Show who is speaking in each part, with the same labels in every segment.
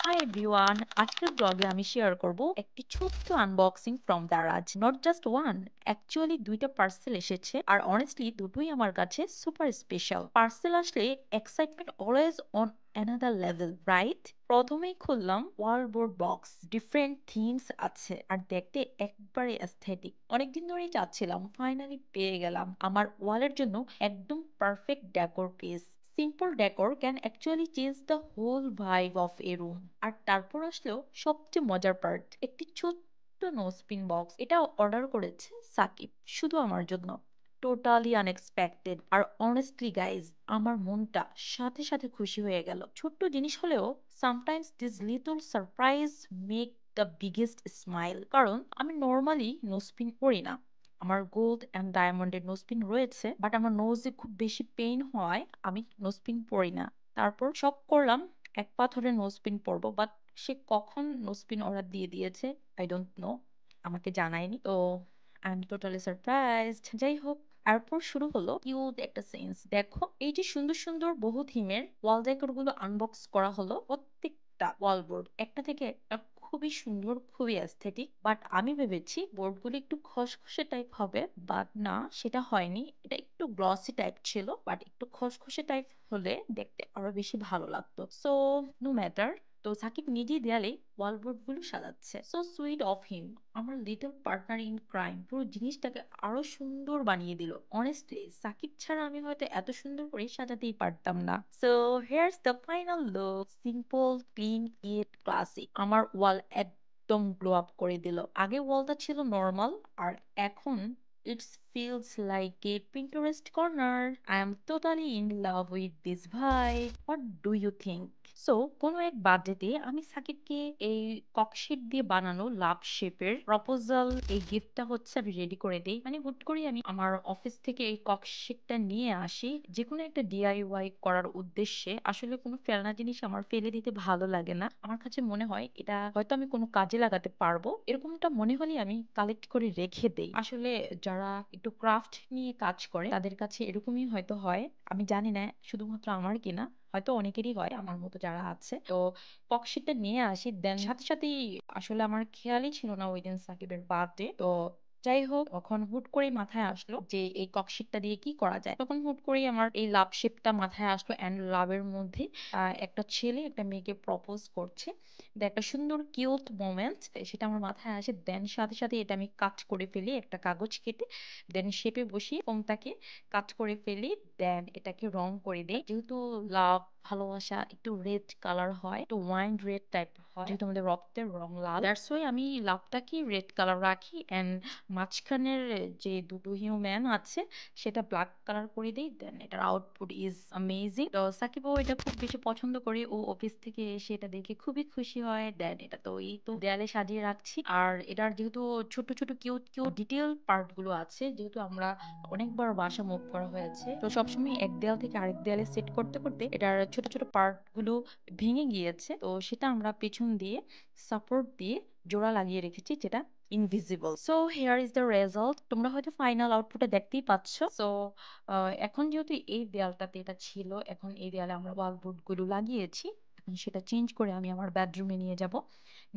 Speaker 1: Hi everyone, আজকের ব্লগে আমি শেয়ার করব একটি ছোট্ট unboxing from Daraz. Not just one, actually দুইটা পার্সেল এসেছে, আর অনেস্টলি দুটোই আমার কাছে সুপার স্পেশাল। পার্সেল আসলে excitement always on another level, right? প্রথমেই খুললাম ওয়ালবোর্ড বক্স। ডিফারেন্ট থিমস আছে আর দেখতে একবারে অ্যাস্থেটিক। অনেকদিন ধরেই চাচ্ছিলাম, ফাইনালি পেয়ে গেলাম আমার ওয়ালের জন্য একদম perfect decor piece. Simple decor can actually change the whole vibe of a room. আর তারপর আসলো সবচেয়ে মজার পার্ট, একটি ছোট্ট নোসপিন বক্স। এটা অর্ডার করেছে সাকিব, শুধু আমার জন্য। টোটালি আনএক্সপেক্টেড, আর অনেস্টলি গাইজ, আমার মনটা সাথে সাথে খুশি হয়ে গেল। ছোট্ট জিনিস হলেও sometimes this little surprise make the biggest smile. কারণ আমি নর্মালি নোসপিন করি না। আমার গোল্ড অ্যান্ড ডায়মন্ডের নোসপিন রয়েছে, বাট আমার নোজে খুব বেশি পেইন হওয়ায় আমি নোসপিন পরি না। তারপর শখ করলাম এক পাথরের নোসপিন পরবো, বাট সে কখন নোসপিন অর্ডার দিয়ে দিয়েছে আই ডোন্ট নো, আমাকে জানায়নি। তো আই এম টোটালি সারপ্রাইজড। যাই হোক, এরপর শুরু হলো কিউট একটা সেন্স। দেখো, এই যে সুন্দর সুন্দর বহু থিমের ওয়াল ডেকোর গুলো আনবক্স করা হলো। প্রত্যেকটা ওয়াল বোর্ড একটা থেকে একটা খুবই সুন্দর, খুবই অ্যাস্থেটিক। বাট আমি ভেবেছি বোর্ডগুলো একটু খসখসে টাইপ হবে, বাট না, সেটা হয়নি। এটা একটু গ্লসি টাইপ ছিল, বাট একটু খসখসে টাইপ হলে দেখতে আরো বেশি ভালো লাগতো। So no matter. তো সাকিব নিজেই দেয়ালে ওয়ালবোর্ড গুলো সাজাচ্ছে। সো সুইট অফ হিম, আমার লিটল পার্টনার ইন ক্রাইম। পুরো জিনিসটাকে আরো সুন্দর বানিয়ে দিল। অনেস্টলি সাকিব ছাড়া আমি হয়তো এত সুন্দর করে সাজাতেই পারতাম না। So hairs the final look, simple, clean, it classic. আমার ওয়াল একদম গ্লো আপ করে দিল। আগে ওয়ালটা ছিল নর্মাল, আর এখন it's feels like a Pinterest corner. I am totally in love with this ভাই। What do you think? So কোনো এক বার্থডেতে আমি সাকিবকে এই ককশিট দিয়ে বানানো লাভ শেপের প্রপোজাল, এই গিফটটা হচ্ছে আমি রেডি করে দিই। মানে হুট করে আমি আমার অফিস থেকে এই ককশিটটা নিয়ে আসি যে কোনো একটা ডিআইওয়াই করার উদ্দেশ্যে। আসলে কোনো ফেলনা জিনিস আমার ফেলে দিতে ভালো লাগে না। আমার কাছে মনে হয় এটা হয়তো আমি কোনো কাজে লাগাতে পারবো, এরকমটা মনে হলে আমি কালেক্ট করে রেখে দেই। আসলে যারা একটু ক্রাফট নিয়ে কাজ করে তাদের কাছে এরকমই হয়তো হয়। আমি জানি না শুধুমাত্র আমার কিনা, হয়তো অনেকেরই হয় আমার মতো যারা আছে। তো ককশিটটা নিয়ে আসি, দেন সাথে সাথেই আসলে আমার খেয়ালই ছিল না ওই দিন সাকিবের বার্থডে। তো যাই হোক, তখন হুট করেই মাথায় আসলো যে এই ককশিটটা দিয়ে কি করা যায়। তখন হুট করেই আমার এই লাভ শেপটা মাথায় আসলো, অ্যান্ড লাভের মধ্যে একটা ছেলে একটা মেয়েকে প্রপোজ করছে। একটা সুন্দর কিউট মোমেন্ট সেটা আমার মাথায় আসে। দেন সাথে সাথে এটা আমি কাট করে ফেলি, একটা কাগজ কেটে দেন শেপে বসিয়ে ফোনটাকে কাট করে ফেলি। দেন এটাকে রং করে দেই। যেহেতু লাভ, ভালোবাসা একটু রেড কালার হয়, একটু ওয়াইন রেড টাইপ হয়, যেহেতু আমাদের রক্তের রং লাল, দ্যাটস ওয়াই আমি লাভটাকে রেড কালার রাখি। এন্ড মাঝখানের যে দুটো হিউম্যান আছে সেটা ব্ল্যাক কালার করে দিই। দেন এটার আউটপুট ইজ অ্যামেজিং। তো সাকিবও এটা খুব বেশি পছন্দ করে, ও অফিস থেকে এসে এটা দেখে খুবই খুশি হয়। দেন এটা তো এই তো দেয়ালে সাজিয়ে রাখছি। আর এটার যেহেতু ছোট ছোট কিউট কিউট ডিটেল পার্ট গুলো আছে, যেহেতু আমরা অনেকবার বাসা মুভ করা হয়েছে, তো সবসময় এক দেয়াল থেকে আরেক দেয়ালে সেট করতে করতে এটার ছোট ছোট পার্ট গুলো ভেঙে গিয়েছে। তো সেটা আমরা পেছন দিয়ে সাপোর্ট দিয়ে জোড়া লাগিয়ে রেখেছি, যেটা invisible. So here is the result. তোমরা হয়তো ফাইনাল আউটপুটে দেখতেই পাচ্ছ। সো এখন যেহেতু এই দেয়ালটাতে এটা ছিল, এখন এই দেয়ালে আমরা ওয়ালবোর্ড গুলো লাগিয়েছি। এখন সেটা চেঞ্জ করে আমি আমার বেডরুমে নিয়ে যাব।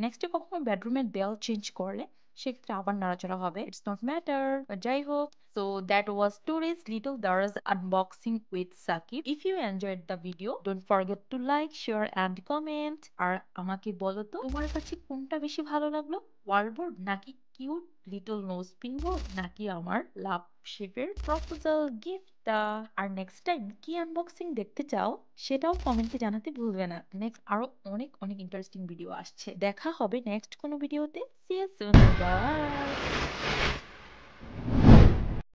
Speaker 1: নেক্সটে কখনো বেডরুমের দেয়াল চেঞ্জ করলে সেক্ষেত্রে আবার নাড়াচাড়া হবে, ইটস নট ম্যাটার। যাই হোক, so that was today's little Dara's unboxing with Sakib. If you enjoyed the video, don't forget to like, share and comment. আর আমাকে বলো তো তোমার কাছে কোনটা বেশি ভালো লাগলো, ওয়ালবোর্ড নাকি cute little nose pin board, নাকি আমার লাভ শেপের প্রপোজাল গিফটটা? আর নেক্সট টাইম কি আনবক্সিং দেখতে চাও সেটাও কমেন্টে জানাতে ভুলবে না। নেক্সট আরো অনেক অনেক ইন্টারেস্টিং ভিডিও আসছে, দেখা হবে নেক্সট কোনো ভিডিওতে। See you soon, by.